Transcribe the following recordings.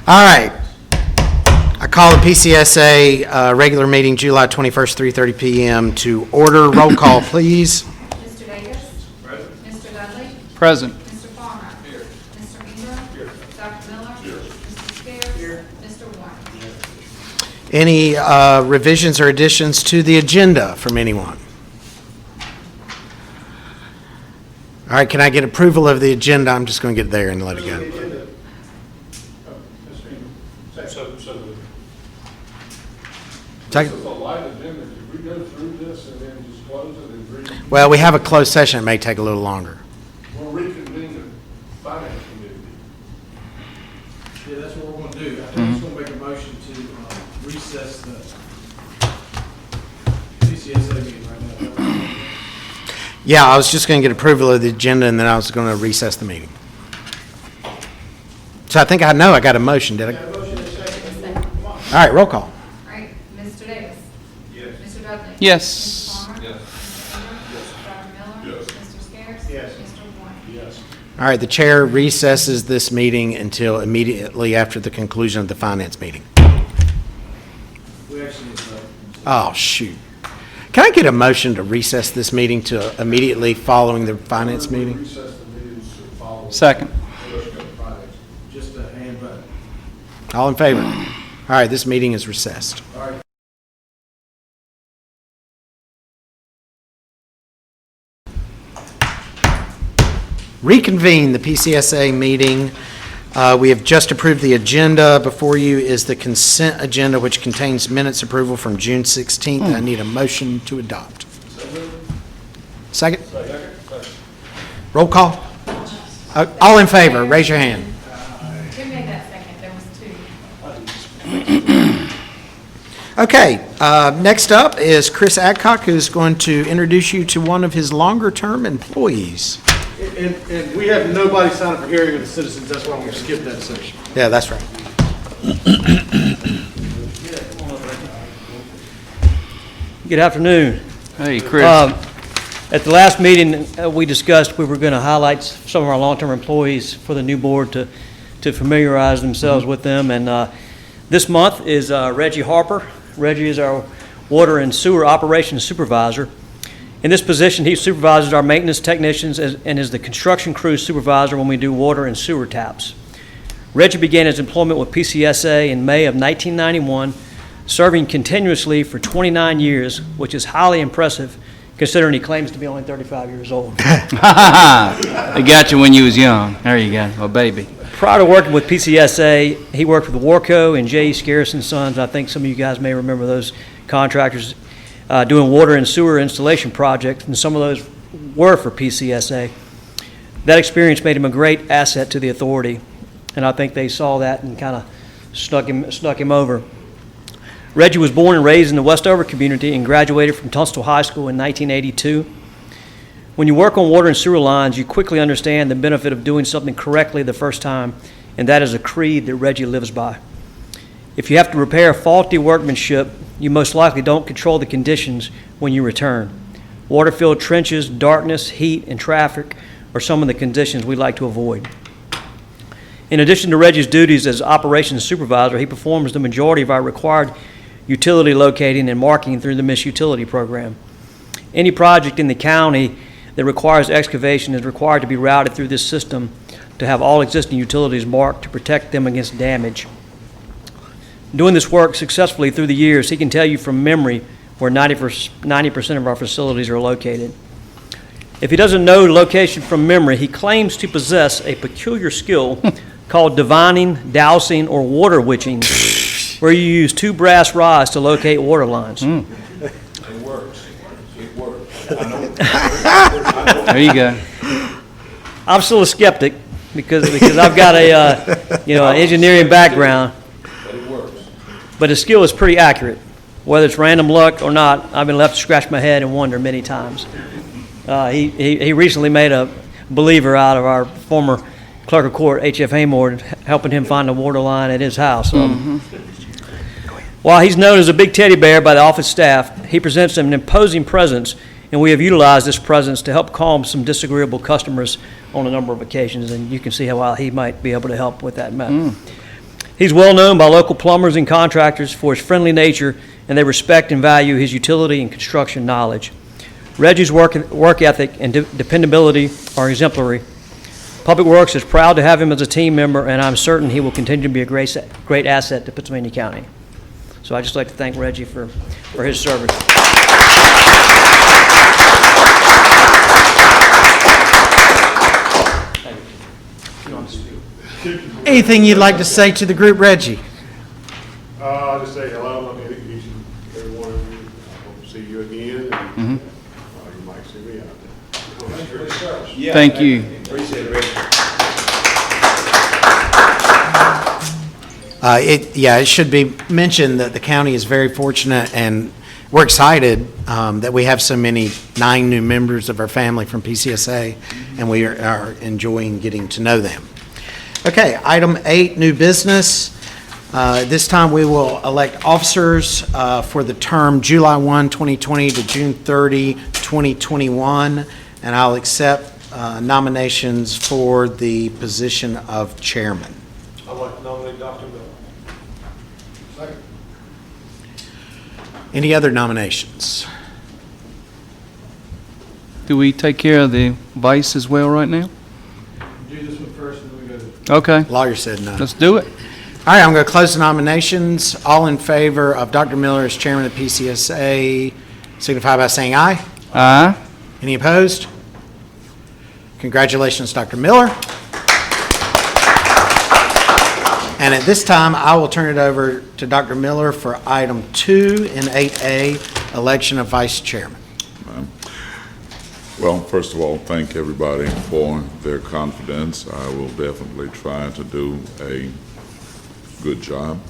All right. I call the PCSA regular meeting July 21st, 3:30 p.m. to order. Roll call, please. Mr. Davis? Present. Mr. Dudley? Present. Mr. Palmer? Here. Mr. Ingram? Here. Dr. Miller? Here. Mr. Scares? Here. Mr. Warren? Any revisions or additions to the agenda from anyone? All right, can I get approval of the agenda? I'm just going to get there and let it go. Second. This is a light agenda. Could we go through this and then just close it and Well, we have a closed session. It may take a little longer. we'll reconvene the finance committee? Yeah, that's what we're going to do. I think I'm just going to make a motion to recess the PCSA meeting right now. Yeah, I was just going to get approval of the agenda, and then I was going to recess the meeting. So I think I know I got a motion, did I? All right, roll call. All right, Mr. Davis? Yes. Mr. Dudley? Yes. Mr. Palmer? Yes. Mr. Ingram? Dr. Miller? Yes. Mr. Scares? Yes. Mr. Warren? Yes. All right, the chair recesses this meeting until immediately after the conclusion of the finance meeting. We actually need to vote. Oh, shoot. Can I get a motion to recess this meeting to immediately following the finance meeting? Recess the meetings to follow. Second. Just a hand vote. All in favor? All right, this meeting is recessed. All right. Reconvene the PCSA meeting. We have just approved the agenda. Before you is the consent agenda, which contains minutes approval from June 16th. I need a motion to adopt. Second? Roll call. All in favor, raise your hand. Who made that second? There was two. Okay, next up is Chris Adcock, who's going to introduce you to one of his longer-term employees. And we have nobody sign up for hearing of the citizens. That's why I'm going to skip that section. Yeah, that's right. Good afternoon. Hey, Chris. At the last meeting, we discussed we were going to highlight some of our long-term employees for the new board to familiarize themselves with them. And this month is Reggie Harper. Reggie is our water and sewer operations supervisor. In this position, he supervises our maintenance technicians and is the construction crew supervisor when we do water and sewer taps. Reggie began his employment with PCSA in May of 1991, serving continuously for 29 years, which is highly impressive considering he claims to be only 35 years old. They got you when you was young. There you go, a baby. Prior to working with PCSA, he worked with Warco and J.E. Scares and Sons. I think some of you guys may remember those contractors doing water and sewer installation projects, and some of those were for PCSA. That experience made him a great asset to the authority, and I think they saw that and kind of snuck him over. Reggie was born and raised in the Westover community and graduated from Tunstall High School in 1982. When you work on water and sewer lines, you quickly understand the benefit of doing something correctly the first time, and that is a creed that Reggie lives by. If you have to repair faulty workmanship, you most likely don't control the conditions when you return. Water-filled trenches, darkness, heat, and traffic are some of the conditions we like to avoid. In addition to Reggie's duties as operations supervisor, he performs the majority of our required utility locating and marking through the Miss Utility program. Any project in the county that requires excavation is required to be routed through this system to have all existing utilities marked to protect them against damage. Doing this work successfully through the years, he can tell you from memory where 90% of our facilities are located. If he doesn't know location from memory, he claims to possess a peculiar skill called divining, dowsing, or water witching, where you use two brass rods to locate water lines. It works. It works. There you go. I'm still a skeptic because I've got an engineering background, But it works. but his skill is pretty accurate. Whether it's random luck or not, I've been left to scratch my head and wonder many times. He recently made a believer out of our former clerk of court, H.F. Haymore, helping him find a water line at his house. While he's known as a big teddy bear by the office staff, he presents an imposing presence, and we have utilized this presence to help calm some disagreeable customers on a number of occasions, and you can see how well he might be able to help with that matter. He's well known by local plumbers and contractors for his friendly nature, and they respect and value his utility and construction knowledge. Reggie's work ethic and dependability are exemplary. Public Works is proud to have him as a team member, and I'm certain he will continue to be a great asset to Pittsylvania County. So I'd just like to thank Reggie for his service. Anything you'd like to say to the group, Reggie? I'll just say hello, I mean, each and every one of you. I hope to see you again, and you might see me out there. Thank you for your service. Thank you. Appreciate it, Rick. It should be mentioned that the county is very fortunate, and we're excited that we have so many 9 new members of our family from PCSA, and we are enjoying getting to know them. Okay, item 8, new business. This time we will elect officers for the term July 1, 2020 to June 30, 2021, and I'll accept nominations for the position of chairman. I'd like to nominate Dr. Miller. Second. Any other nominations? Do we take care of the vice as well right now? Do this one first, and then we go to. Okay, Lawyer said no. let's do it. All right, I'm going to close the nominations. All in favor of Dr. Miller as chairman of PCSA, signify by saying aye. Aye. Any opposed? Congratulations, Dr. Miller. And at this time, I will turn it over to Dr. Miller for item 2 in 8A, election of vice chairman. Well, first of all, thank everybody for their confidence. I will definitely try to do a good job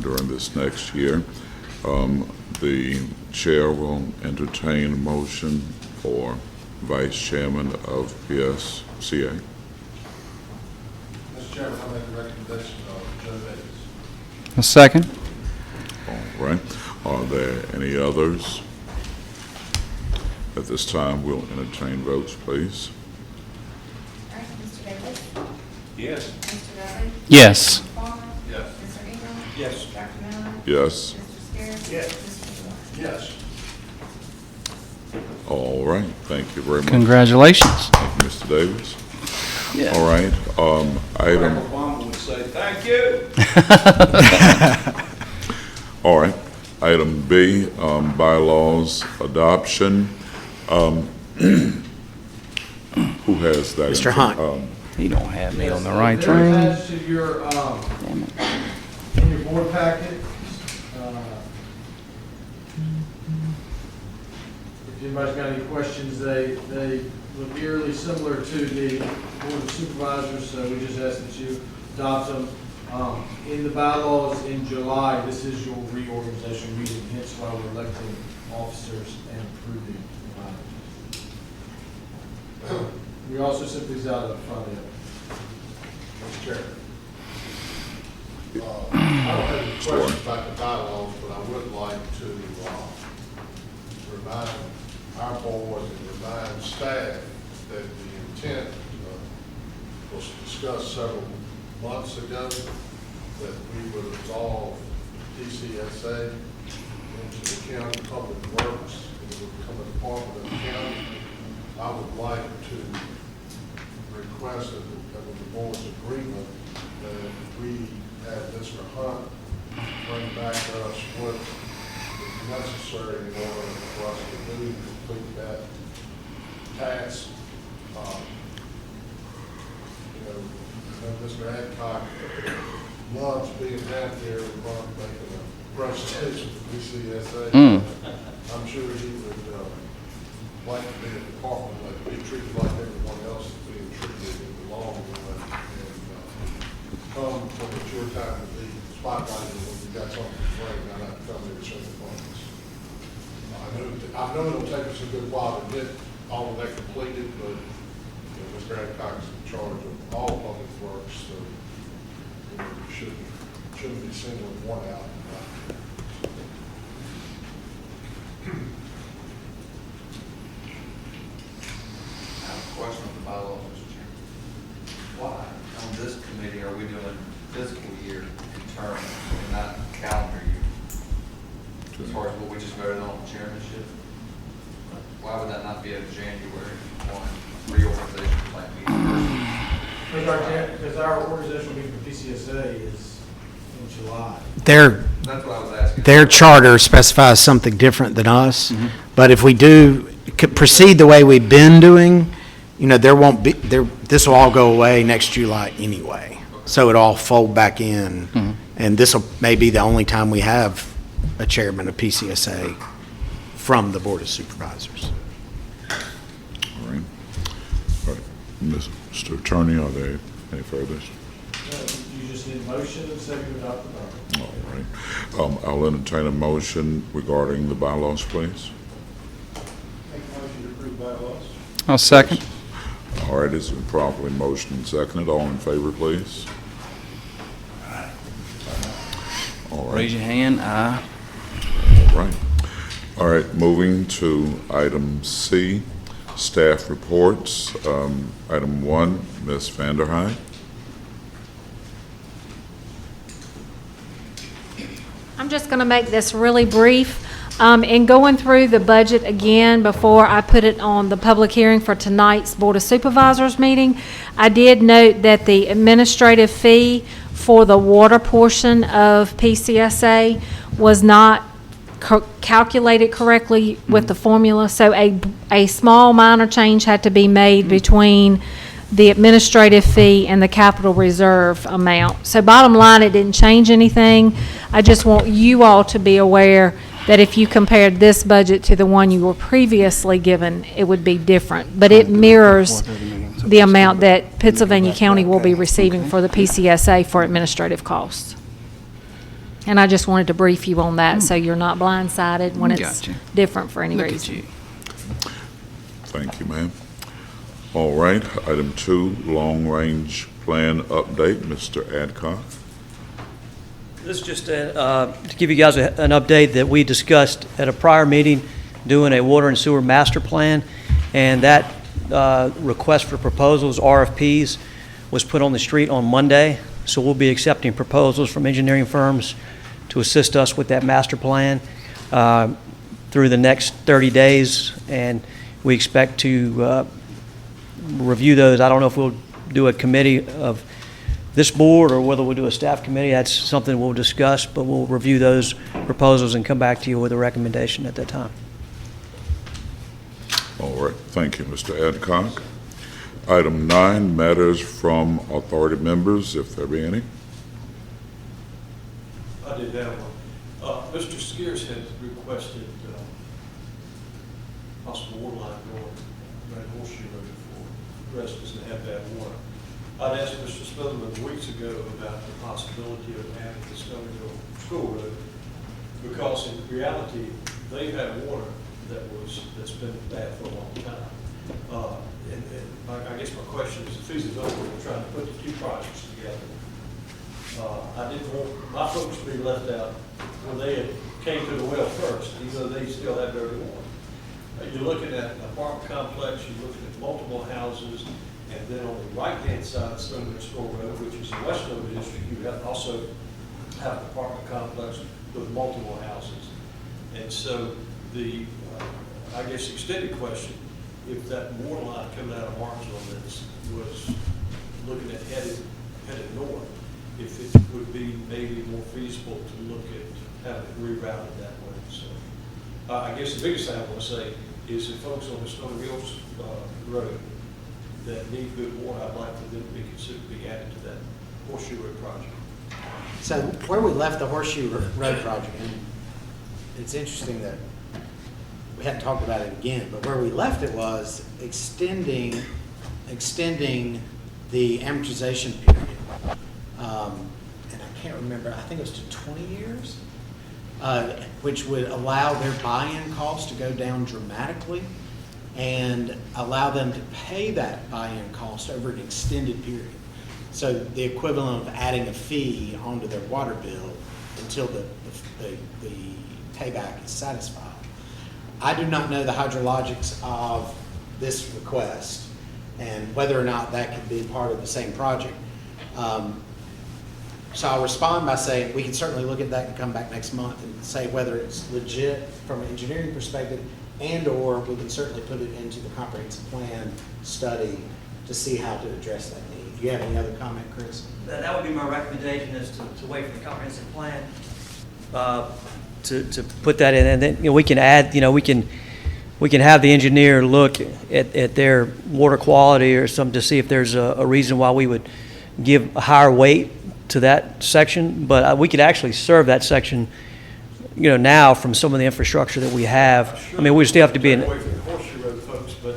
during this next year. The chair will entertain a motion for vice chairman of PSCA. Mr. Chairman, I make a recommendation of Joe Davis. A second. All right. Are there any others? At this time, we'll entertain votes, please. All right, Mr. Davis? Yes. Mr. Dudley? Yes. Mr. Palmer? Yes. Mr. Ingram? Yes. Dr. Miller? Yes. Mr. Scarrow? Yes. Mr. Moore? Yes. All right. Thank you very much. Congratulations. Thank you, Mr. Davis. Yeah. All right. Item. Obama would say, thank you. All right. Item B, bylaws adoption. Who has that? Mr. Hunt. He don't have me on the Yes, right they're train. attached to your, Damn it. in your board packet. If anybody's got any questions, they look eerily similar to the Board of Supervisors, so we just ask that you adopt them. In the bylaws in July, this is your reorganization meeting, hence why we're electing officers and approving. We also sent these out at the front end. Mr. Chairman. I don't have any questions about the bylaws, but I would like to remind our board and remind staff that the intent was discussed several months ago, that we would absolve PCSA into the county public works, and it would become a department of the county. I would like to request that with the board's agreement, that we have Mr. Hunt bring back to us what is necessary in order for us to do, complete that task. Mr. Adcock loves being out there and making a presentation to PCSA. I'm sure he would like to be a department, like be treated like everyone else is being treated in the long run, and come when it's your time to be spotlighted when you got something to bring, not have to come here and say the things. I know it'll take us a good while to get all of that completed, but Mr. Adcock's in charge of all public works, so you shouldn't be singling one out. I have a question on the bylaws, Mr. Chairman. Why on this committee are we doing fiscal year term and not calendar year? As far as what we just voted on, chairmanship? Why would that not be a January 1 reorganization plan meeting? Because our organizational meeting for PCSA is in July. Their, That's what I was asking. their charter specifies something different than us, but if we do proceed the way we've been doing, there won't be, this will all go away next July anyway. So it'll all fold back in, and this will may be the only time we have a chairman of PCSA from the Board of Supervisors. All right. All right. Mr. Attorney, are there any further? You just need a motion and second to adopt the bylaws. All right. I'll entertain a motion regarding the bylaws, please. Make a motion to approve bylaws. I'll second. All right, it's been properly motioned and seconded. All in favor, please? All right. Raise your hand. Aye. All right. All right, moving to item C, staff reports. Item 1, Ms. Vanderhyde. I'm just going to make this really brief. In going through the budget again before I put it on the public hearing for tonight's Board of Supervisors meeting, I did note that the administrative fee for the water portion of PCSA was not calculated correctly with the formula. So a small minor change had to be made between the administrative fee and the capital reserve amount. So bottom line, it didn't change anything. I just want you all to be aware that if you compared this budget to the one you were previously given, it would be different. But it mirrors the amount that Pittsylvania County will be receiving for the PCSA for administrative costs. And I just wanted to brief you on that so you're not blindsided when it's Gotcha. different for any Look at reason. you. Thank you, ma'am. All right, item 2, long-range plan update. Mr. Adcock. This is just to give you guys an update that we discussed at a prior meeting, doing a water and sewer master plan, and that request for proposals, RFPs, was put on the street on Monday, so we'll be accepting proposals from engineering firms to assist us with that master plan through the next 30 days, and we expect to review those. I don't know if we'll do a committee of this board or whether we'll do a staff committee. That's something we'll discuss, but we'll review those proposals and come back to you with a recommendation at that time. All right, thank you, Mr. Adcock. Item 9, matters from authority members, if there be any. I did have one. Mr. Skeers had requested possible water line going around Horseshoe Road for residents that have bad water. I'd asked Mr. Smotherman weeks ago about the possibility of having the Stoneville School Road, because in reality, they've had water that's been bad for a long time. And I guess my question is, the feasibility of trying to put the two projects together. I didn't want my folks to be left out when they had came to the well first, even though they still have dirty water. You're looking at an apartment complex, you're looking at multiple houses, and then on the right-hand side of Stoneville School Road, which is the Westover district, you also have an apartment complex with multiple houses. And so the, I guess, extended question, if that water line coming out of Martinsville that was looking at headed north, if it would be maybe more feasible to look at having it rerouted that way. So I guess the biggest thing I want to say is that folks on the Stony Mills Road that need good water, I'd like for them to be considered to be added to that Horseshoe Road project. So where we left the Horseshoe Road project, and it's interesting that we hadn't talked about it again, but where we left it was extending the amortization period. And I can't remember, I think it was to 20 years, which would allow their buy-in costs to go down dramatically and allow them to pay that buy-in cost over an extended period. So the equivalent of adding a fee onto their water bill until the payback is satisfied. I do not know the hydrologics of this request and whether or not that could be part of the same project. So I'll respond by saying, we can certainly look at that and come back next month and say whether it's legit from an engineering perspective, and/or we can certainly put it into the comprehensive plan study to see how to address that need. Do you have any other comment, Chris? That would be my recommendation, is to wait for the comprehensive plan, to put that in, and then, we can add, we can have the engineer look at their water quality or something to see if there's a reason why we would give a higher weight to that section, but we could actually serve that section, now from some of the infrastructure that we have. I mean, we still have to be in. Away from the Horseshoe Road folks, but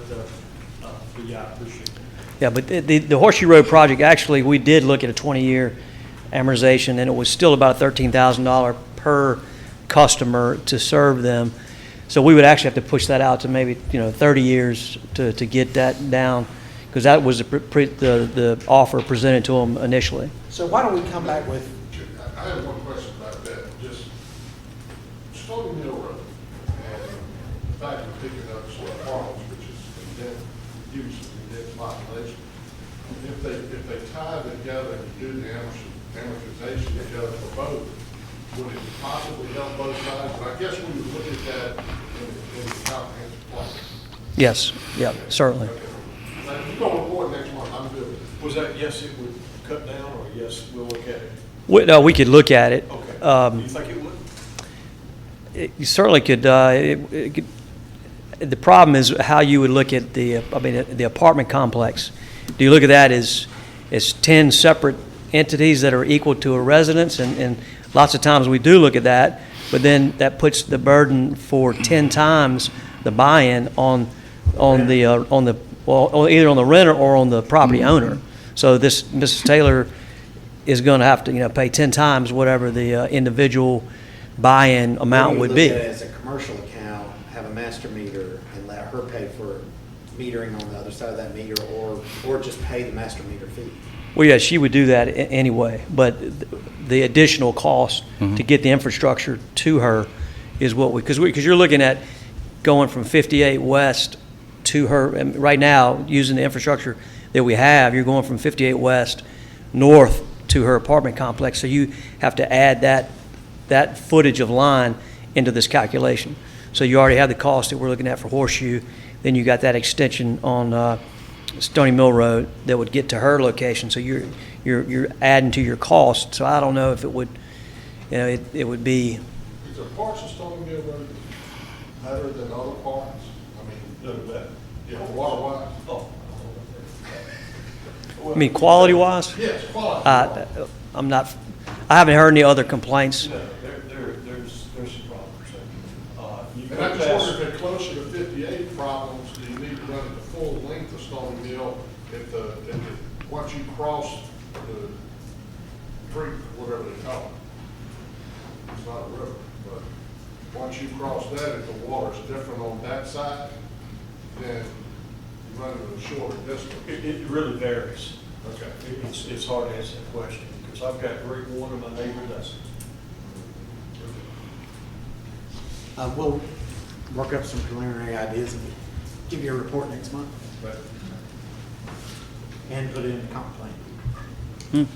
yeah, I appreciate it. Yeah, but the Horseshoe Road project, actually, we did look at a 20-year amortization, and it was still about $13,000 per customer to serve them. So we would actually have to push that out to maybe, 30 years to get that down, because that was the offer presented to them initially. So why don't we come back with, I have one question about that, just Stony Mill Road, and the fact of picking up soil farms, which is condemned use of condemned population. If they tie together and do the amortization together for both, would it possibly help both sides? But I guess we would look at that in the comprehensive plan. Yes, yeah, certainly. Now, if you're going to report next month, I'm good with it. Was that yes, it would cut down, or yes, we'll look at it? No, we could look at it. Okay. Do you think it would? You certainly could, the problem is how you would look at the apartment complex. Do you look at that as 10 separate entities that are equal to a residence? And lots of times we do look at that, but then that puts the burden for 10 times the buy-in on either on the renter or on the property owner. So this Mrs. Taylor is going to have to pay 10 times whatever the individual buy-in amount would be. Look at it as a commercial account, have a master meter, and let her pay for metering on the other side of that meter, or just pay the master meter fee. Well, yeah, she would do that anyway, but the additional cost to get the infrastructure to her is what because you're looking at going from 58 West to her, and right now, using the infrastructure that we have, you're going from 58 West north to her apartment complex, so you have to add that footage of line into this calculation. So you already have the cost that we're looking at for Horseshoe, then you got that extension on Stony Mill Road that would get to her location, so you're adding to your cost. So I don't know if it would, it would be. Is there parts of Stony Mill Road better than other parts? I mean, No, that. yeah, water-wise? Oh. I mean, quality-wise, Yes, quality. I'm not. I haven't heard any other complaints. No, there's some problems. You And I go just past- wonder if they're closer to 58 problems, do you need to run it the full length of Stony Mill once you cross the creek, whatever they call it? It's not a river, but once you cross that, if the water's different on that side, then you run it a shorter distance. It really varies. Okay. It's hard to answer that question, because I've got great water, my neighbor doesn't. We'll work up some preliminary ideas and give you a report next month. Right. And put it in the comp plan.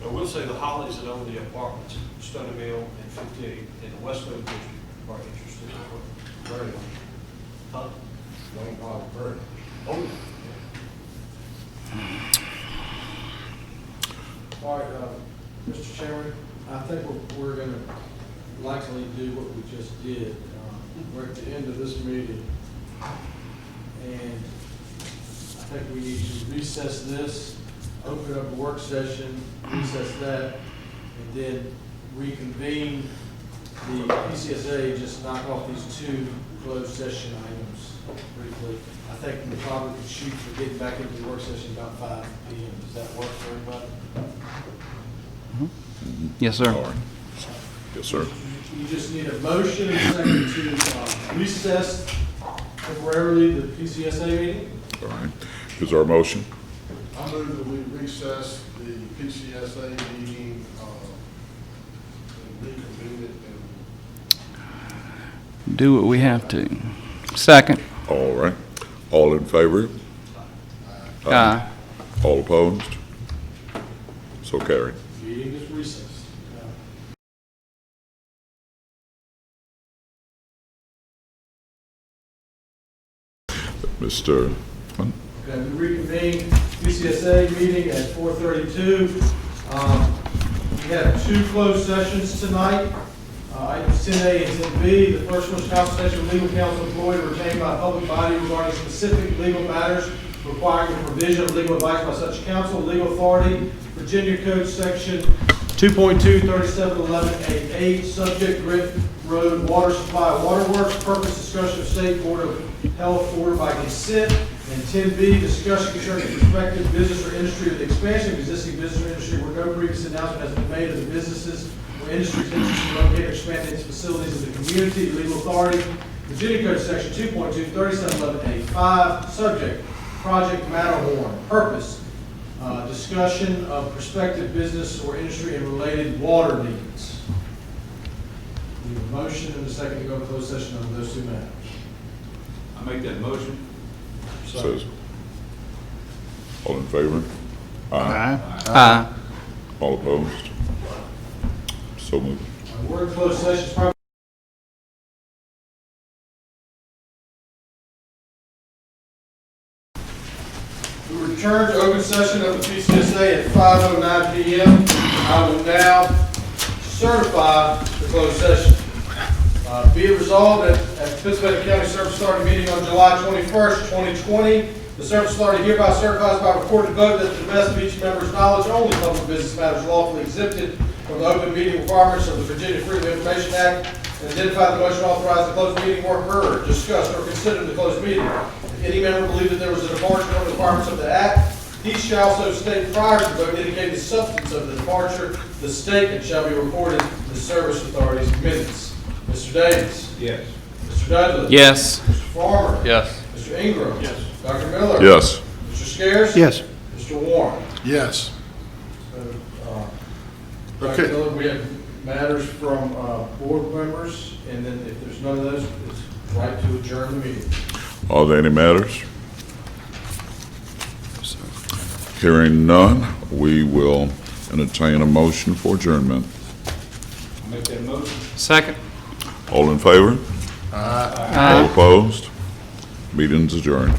I will say the Hollies that own the apartments, Stony Mill and 58 in the Westwood District, are interested as well. Very, Huh? Wayne Pond, very. Oh, All right, Mr. Chairman, I think we're going to likely do what we just did. We're at the end of this meeting, and I think we need to recess this, open up a work session, recess that, and then reconvene the PCSA, just knock off these two closed session items briefly. I think we probably could shoot for getting back into the work session about 5 p.m. Does that work for everybody? Yes, sir. All right. Yes, sir. You just need a motion and second to recess temporarily the PCSA meeting. All right. Is there a motion? I move that we recess the PCSA meeting, and reconvene it in Do what we have to. Second. All right. All in favor? Aye. All opposed? So carried. Meeting is recessed. Mr. Hunt? Okay, we reconvene BCSA meeting at 4:32. We have two closed sessions tonight. Items 10A and 10B. The first one is consultation with legal counsel employed or retained by a public body regarding specific legal matters requiring the provision of legal advice by such counsel, legal authority, Virginia Code Section 2.2, 3711A8, subject Grit Road Water Supply Waterworks, purpose discussion of State Board of Health order by consent. And 10B, discussion concerning prospective business or industry or the expansion of existing business or industry where no previous announcement has been made of the businesses or industries interested in locating or expanding its facilities in the community, legal authority, Virginia Code Section 2.2, 3711A5, subject, Project Matterhorn, purpose, discussion of prospective business or industry and related water needs. We have a motion and a second to go to closed session on those two matters. I make that motion. Says, all in favor? Aye. All opposed? So moved. We're in closed session. Probably we return to open session of the PCSA at 5:09 p.m. I will now certify the closed session. Be it resolved that at the Pittsylvania County Service Authority meeting on July 21st, 2020, the Service Authority hereby certifies by recorded vote that to the best of each member's knowledge, only public business matters lawfully exempted from the open meeting requirements of the Virginia Freedom of Information Act and identify the motion authorized the closed meeting were heard, discussed, or considered in the closed meeting. If any member believed that there was a departure from the requirements of the Act, he shall so state prior to the vote indicating the substance of the departure. The statement shall be recorded in the Service Authority's minutes. Mr. Davis? Yes. Mr. Dudley? Yes. Mr. Farmer? Yes. Mr. Ingram? Yes. Dr. Miller? Yes. Mr. Scares? Yes. Mr. Warren? Yes. Dr. Okay. Miller, we have matters from board members, and then if there's none of those, it's right to adjourn the meeting. Are there any matters? Hearing none, we will entertain a motion for adjournment. I make that motion. Second. All in favor? All opposed? Meeting's adjourned.